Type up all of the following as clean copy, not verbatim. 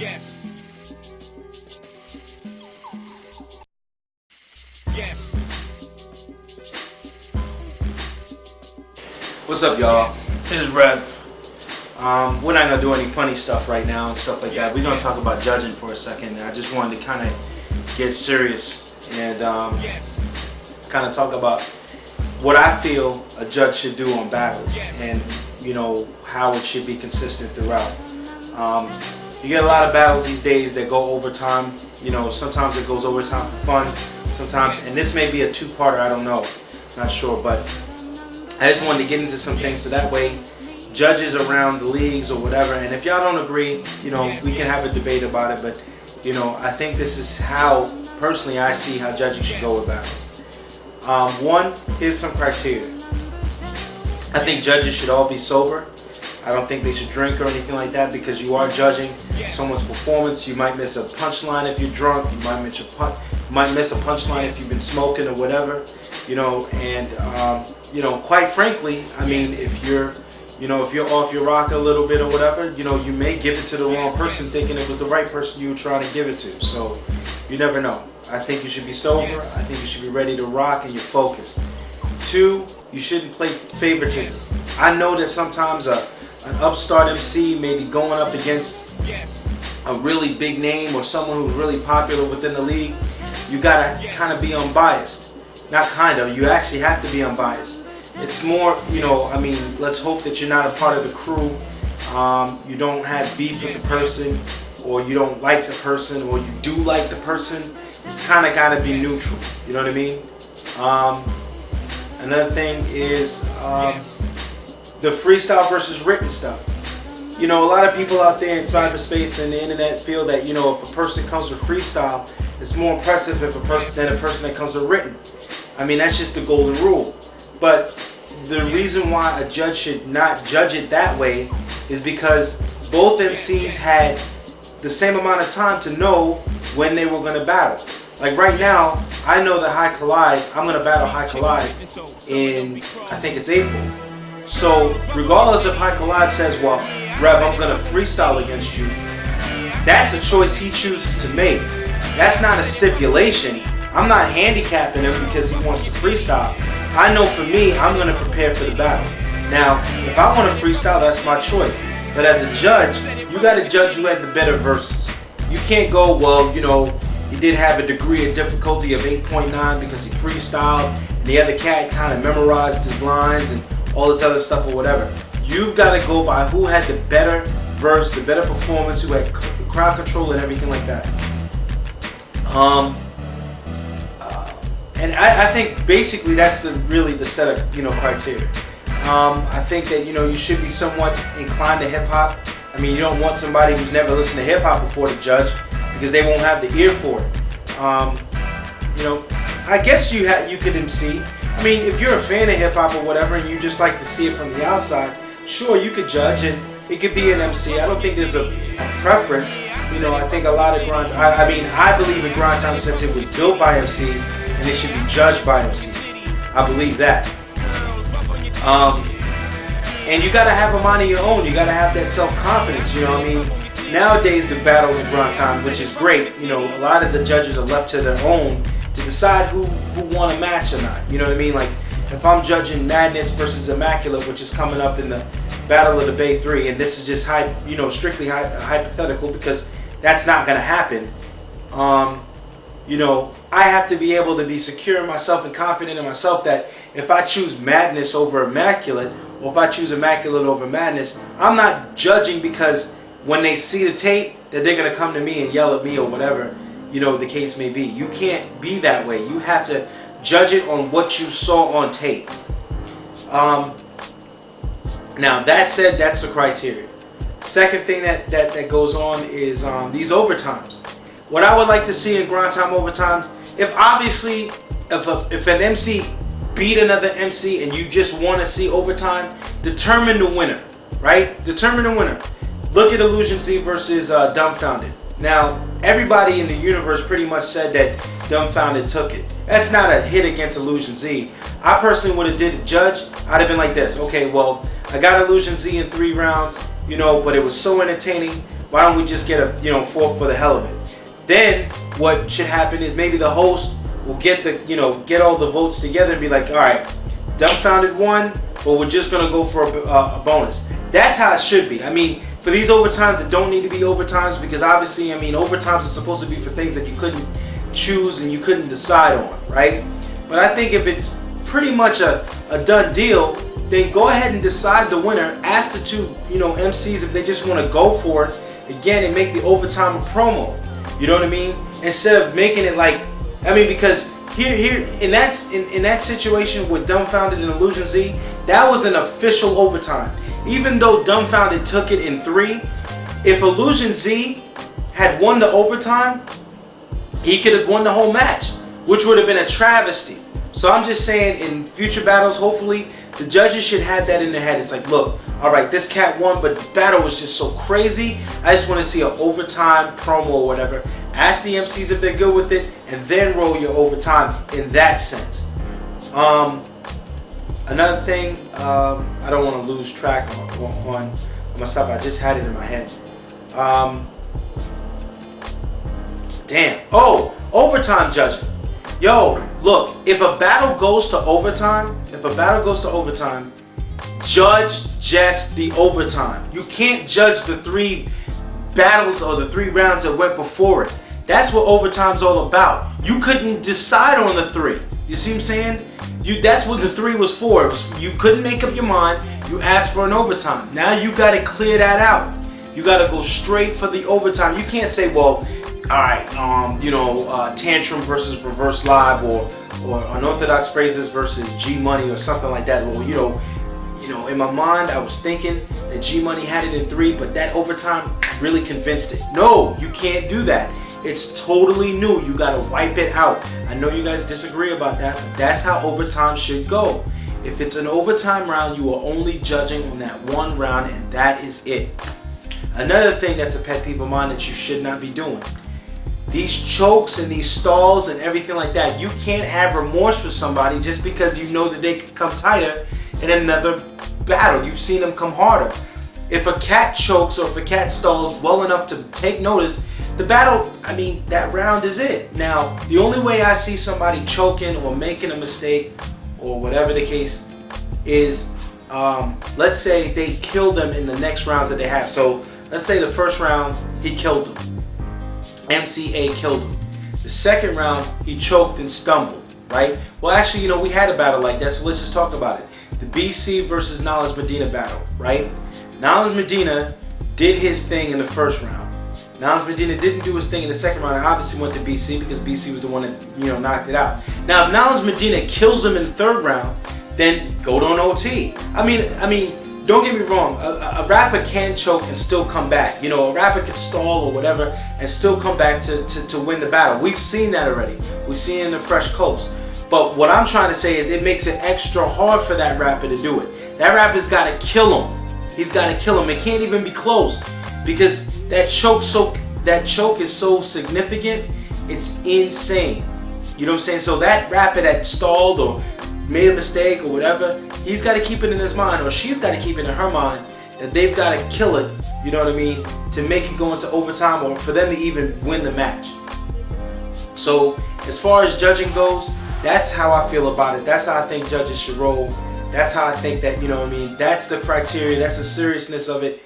Yes. Yes. What's up, y'all? This is Rev. We're not gonna do any funny stuff right now and stuff like that. We're gonna talk about judging for a second. I just wanted to kind of get serious and kind of talk about what I feel a judge should do on battles, and you know how it should be consistent throughout. You get a lot of battles these days that go overtime. You know, sometimes it goes overtime for fun, sometimes, and this may be a two-parter. I don't know, not sure, but I just wanted to get into some things so that way judges around the leagues or whatever, and if y'all don't agree, you know, we can have a debate about it, but you know, I think this is how personally I see how judging should go with battles. One, here's some criteria. I think judges should all be sober. I don't think they should drink or anything like that, because you are judging someone's performance. You might miss a punchline if you're drunk. You might miss a punchline if you've been smoking or whatever. You know, and you know, quite frankly, I mean, if you're off your rocker a little bit or whatever, you know, you may give it to the wrong person thinking it was the right person you were trying to give it to. So you never know. I think you should be sober. I think you should be ready to rock and you're focused. Two, you shouldn't play favoritism. I know that sometimes an upstart MC may be going up against a really big name or someone who's really popular within the league. You gotta kind of be unbiased. Not kind of, you actually have to be unbiased. It's more, you know, I mean, let's hope that you're not a part of the crew. You don't have beef with the person, or you don't like the person, or you do like the person. It's kind of got to be neutral. You know what I mean? Another thing is the freestyle versus written stuff. You know, a lot of people out there in cyberspace and the internet feel that, you know, if a person comes with freestyle, it's more impressive than a person that comes with written. I mean, that's just the golden rule. But the reason why a judge should not judge it that way is because both MCs had the same amount of time to know when they were going to battle. Like right now, I know that High Collide, I'm going to battle High Collide in, I think it's April. So regardless if High Collide says, well, Rev, I'm going to freestyle against you, that's a choice he chooses to make. That's not a stipulation. I'm not handicapping him because he wants to freestyle. I know for me, I'm going to prepare for the battle. Now, if I want to freestyle, that's my choice. But as a judge, you got to judge who had the better verses. You can't go, well, you know, he did have a degree of difficulty of 8.9 because he freestyled, and the other cat kind of memorized his lines and all this other stuff or whatever. You've got to go by who had the better verse, the better performance, who had crowd control and everything like that. And I think basically that's really the set of, you know, criteria. I think that, you know, you should be somewhat inclined to hip hop. I mean, you don't want somebody who's never listened to hip hop before to judge, because they won't have the ear for it. You know, I guess you could MC. I mean, if you're a fan of hip hop or whatever, and you just like to see it from the outside, sure, you could judge, and it could be an MC. I don't think there's a preference. You know, I think a lot of grind. I mean, I believe in grind time since it was built by MCs, and it should be judged by MCs. I believe that. And you gotta have a mind of your own. You gotta have that self-confidence. You know what I mean? Nowadays, the battles of grind time, which is great. You know, a lot of the judges are left to their own to decide who won a match or not. You know what I mean? Like, if I'm judging Madness versus Immaculate, which is coming up in the Battle of the Bay 3, and this is just strictly hypothetical because that's not gonna happen. You know, I have to be able to be secure in myself and confident in myself that if I choose Madness over Immaculate, or if I choose Immaculate over Madness, I'm not judging because when they see the tape that they're going to come to me and yell at me or whatever, you know, the case may be. You can't be that way. You have to judge it on what you saw on tape. Now, that said, that's the criteria. Second thing that goes on is these overtimes. What I would like to see in grind time overtimes, if an MC beat another MC and you just want to see overtime, determine the winner, right? Determine the winner. Look at Illusion Z versus Dumbfounded. Now, everybody in the universe pretty much said that Dumbfounded took it. That's not a hit against Illusion Z. I personally would have did a judge. I'd have been like this. Okay, well, I got Illusion Z in 3 rounds, you know, but it was so entertaining. Why don't we just get a, you know, fourth for the hell of it? Then what should happen is maybe the host will get the, you know, get all the votes together and be like, all right, Dumbfounded won, but we're just gonna go for a bonus. That's how it should be. I mean, for these overtimes that don't need to be overtimes, because obviously, I mean, overtimes are supposed to be for things that you couldn't choose and you couldn't decide on, right? But I think if it's pretty much a done deal, then go ahead and decide the winner. Ask the two, you know, MCs if they just want to go for it again and make the overtime a promo. You know what I mean? Instead of making it like, I mean, because here in that situation with Dumbfounded and Illusion Z, that was an official overtime. Even though Dumbfounded took it in 3, if Illusion Z had won the overtime, he could have won the whole match, which would have been a travesty. So I'm just saying, in future battles, hopefully the judges should have that in their head. It's like, look, all right, this cat won, but the battle was just so crazy. I just want to see an overtime promo or whatever. Ask the MCs if they're good with it, and then roll your overtime in that sense. Another thing, I don't want to lose track on my stuff. I just had it in my head. Damn. Oh, overtime judging. Yo, look, if a battle goes to overtime, judge just the overtime. You can't judge the 3 battles or the 3 rounds that went before it. That's what overtime's all about. You couldn't decide on the 3. You see what I'm saying? That's what the 3 was for. You couldn't make up your mind. You asked for an overtime. Now you got to clear that out. You got to go straight for the overtime. You can't say, well, all right, you know, Tantrum versus Reverse Live, or Unorthodox Phrases versus G Money or something like that. Well, you know, in my mind, I was thinking that G Money had it in 3, but that overtime really convinced it. No, you can't do that. It's totally new. You gotta wipe it out. I know you guys disagree about that, but that's how overtime should go. If it's an overtime round, you are only judging on that one round, and that is it. Another thing that's a pet peeve of mine that you should not be doing. These chokes and these stalls and everything like that, you can't have remorse for somebody just because you know that they could come tighter in another battle. You've seen them come harder. If a cat chokes or if a cat stalls well enough to take notice, the battle, I mean, that round is it. Now, the only way I see somebody choking or making a mistake or whatever the case is, let's say they kill them in the next rounds that they have. So let's say the first round, he killed them. MCA killed him. The second round, he choked and stumbled, right? Well, actually, you know, we had a battle like that, so let's just talk about it. The BC versus Knowledge Medina battle, right? Knowledge Medina did his thing in the first round. Knowledge Medina didn't do his thing in the second round. I obviously went to BC because BC was the one that, you know, knocked it out. Now, if Knowledge Medina kills him in the third round, then go to an OT. I mean, don't get me wrong. A rapper can choke and still come back. You know, a rapper can stall or whatever and still come back to win the battle. We've seen that already. We've seen it in the Fresh Coast. But what I'm trying to say is it makes it extra hard for that rapper to do it. That rapper's got to kill him. He's got to kill him. It can't even be close because that choke is so significant. It's insane. You know what I'm saying? So that rapper that stalled or made a mistake or whatever, he's got to keep it in his mind, or she's got to keep it in her mind, that they've got to kill it, you know what I mean, to make it go into overtime or for them to even win the match. So as far as judging goes, that's how I feel about it. That's how I think judges should roll. That's how I think that, you know what I mean, that's the criteria, that's the seriousness of it.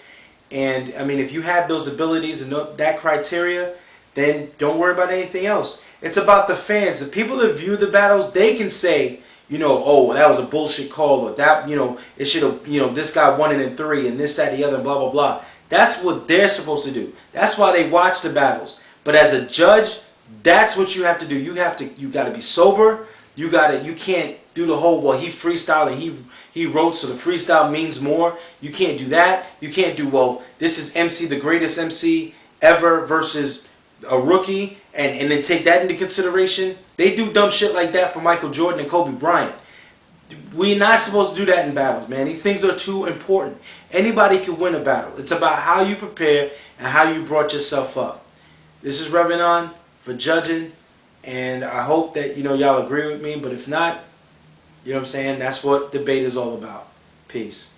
And I mean, if you have those abilities and that criteria, then don't worry about anything else. It's about the fans. The people that view the battles, they can say, you know, oh, that was a bullshit call, or that, you know, it should have, you know, this guy won it in 3 and this, that, the other, and blah, blah, blah. That's what they're supposed to do. That's why they watch the battles. But as a judge, that's what you have to do. You got to be sober. You can't do the whole, well, he freestyled and he wrote, so the freestyle means more. You can't do that. You can't do, well, this is MC, the greatest MC ever versus a rookie, and then take that into consideration. They do dumb shit like that for Michael Jordan and Kobe Bryant. We're not supposed to do that in battles, man. These things are too important. Anybody can win a battle. It's about how you prepare and how you brought yourself up. This is Revenon for judging, and I hope that, you know, y'all agree with me, but if not, you know what I'm saying, that's what debate is all about. Peace.